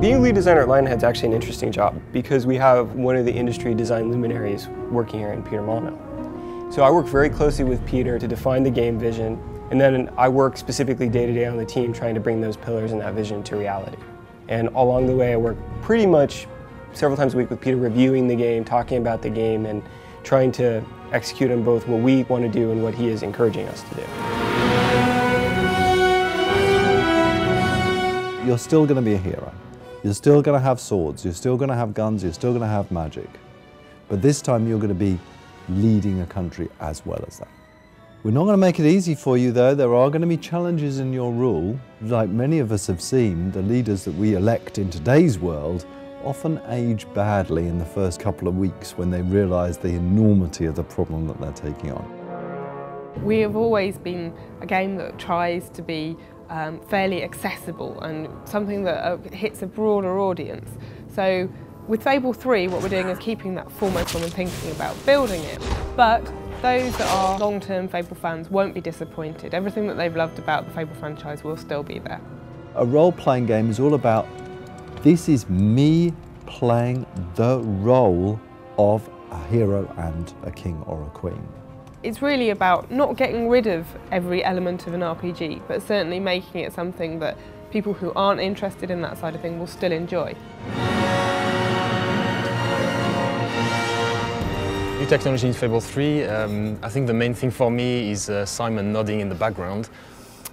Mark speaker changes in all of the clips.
Speaker 1: Being lead designer at Lionhead's actually an interesting job because we have one of the industry design luminaries working here in Peter Molyneux. So I work very closely with Peter to define the game vision, and then I work specifically day to day on the team trying to bring those pillars and that vision to reality. And along the way I work pretty much several times a week with Peter reviewing the game, talking about the game, and trying to execute on both what we want to do and what he is encouraging us to do.
Speaker 2: You're still going to be a hero. You're still going to have swords, you're still going to have guns, you're still going to have magic. But this time you're going to be leading a country as well as that. We're not going to make it easy for you though. There are going to be challenges in your rule. Like many of us have seen, the leaders that we elect in today's world often age badly in the first couple of weeks when they realise the enormity of the problem that they're taking on.
Speaker 3: We have always been a game that tries to be fairly accessible and something that hits a broader audience. So with Fable 3, what we're doing is keeping that foremost when we're thinking about building it. But those that are long-term Fable fans won't be disappointed. Everything that they've loved about the Fable franchise will still be there.
Speaker 2: A role-playing game is all about, this is me playing the role of a hero and a king or a queen.
Speaker 3: It's really about not getting rid of every element of an RPG, but certainly making it something that people who aren't interested in that side of things will still enjoy.
Speaker 4: New technology in Fable 3, I think the main thing for me is Simon nodding in the background.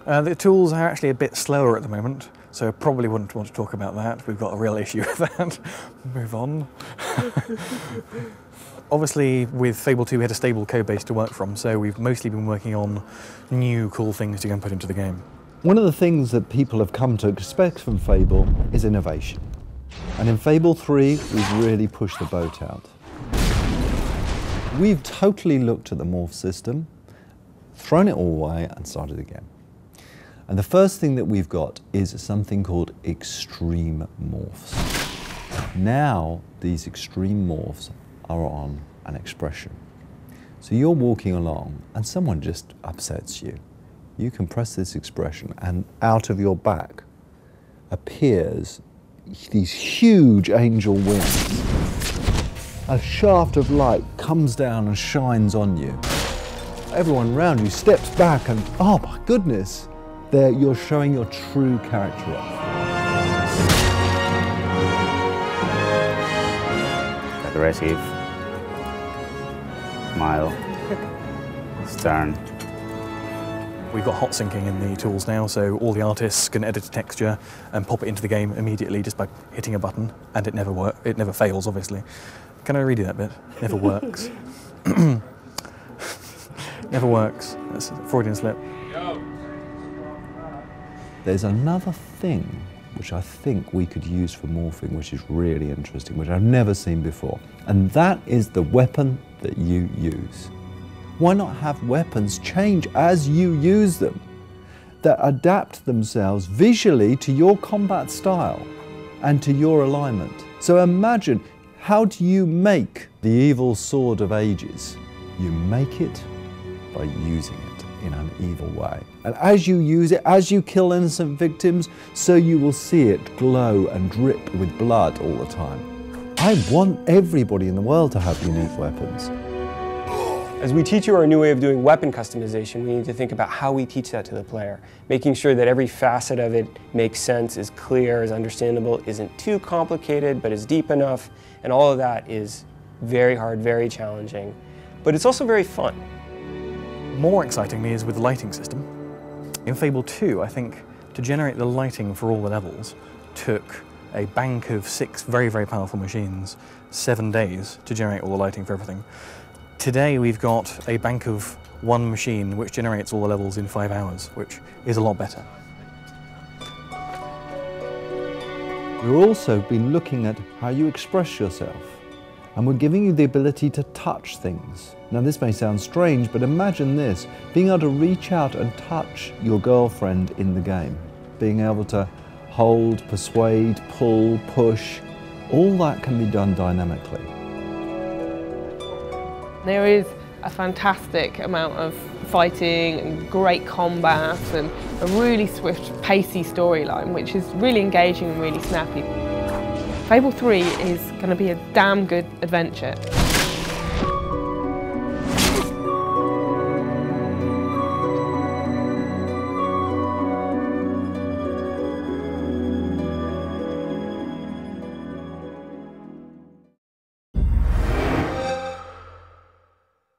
Speaker 5: The tools are actually a bit slower at the moment, so I probably wouldn't want to talk about that. We've got a real issue with that. Move on. Obviously, with Fable 2 we had a stable code base to work from, so we've mostly been working on new cool things to go and put into the game.
Speaker 2: One of the things that people have come to expect from Fable is innovation. And in Fable 3, we've really pushed the boat out. We've totally looked at the morph system, thrown it all away and started again. And the first thing that we've got is something called extreme morphs. Now these extreme morphs are on an expression. So you're walking along and someone just upsets you. You can press this expression and out of your back appears these huge angel wings. A shaft of light comes down and shines on you. Everyone around you steps back and, oh my goodness, there you're showing your true character off.
Speaker 6: Aggressive, smile, stern.
Speaker 5: We've got hot syncing in the tools now, so all the artists can edit a texture and pop it into the game immediately just by hitting a button, and it never fails, obviously. Can I redo that bit? Never works. Never works. That's a Freudian slip.
Speaker 2: There's another thing which I think we could use for morphing, which is really interesting, which I've never seen before. And that is the weapon that you use. Why not have weapons change as you use them, that adapt themselves visually to your combat style and to your alignment? So imagine, how do you make the evil sword of ages? You make it by using it in an evil way. And as you use it, as you kill innocent victims, so you will see it glow and drip with blood all the time. I want everybody in the world to have unique weapons.
Speaker 1: As we teach you our new way of doing weapon customization, we need to think about how we teach that to the player, making sure that every facet of it makes sense, is clear, is understandable, isn't too complicated, but is deep enough, and all of that is very hard, very challenging, but it's also very fun.
Speaker 5: More excitingly is with the lighting system. In Fable 2, I think, to generate the lighting for all the levels took a bank of 6 very, very powerful machines, 7 days to generate all the lighting for everything. Today we've got a bank of 1 machine which generates all the levels in 5 hours, which is a lot better.
Speaker 2: We've also been looking at how you express yourself, and we're giving you the ability to touch things. Now this may sound strange, but imagine this, being able to reach out and touch your girlfriend in the game, being able to hold, persuade, pull, push, all that can be done dynamically.
Speaker 3: There is a fantastic amount of fighting and great combat and a really swift, pacey storyline, which is really engaging and really snappy. Fable 3 is going to be a damn good adventure.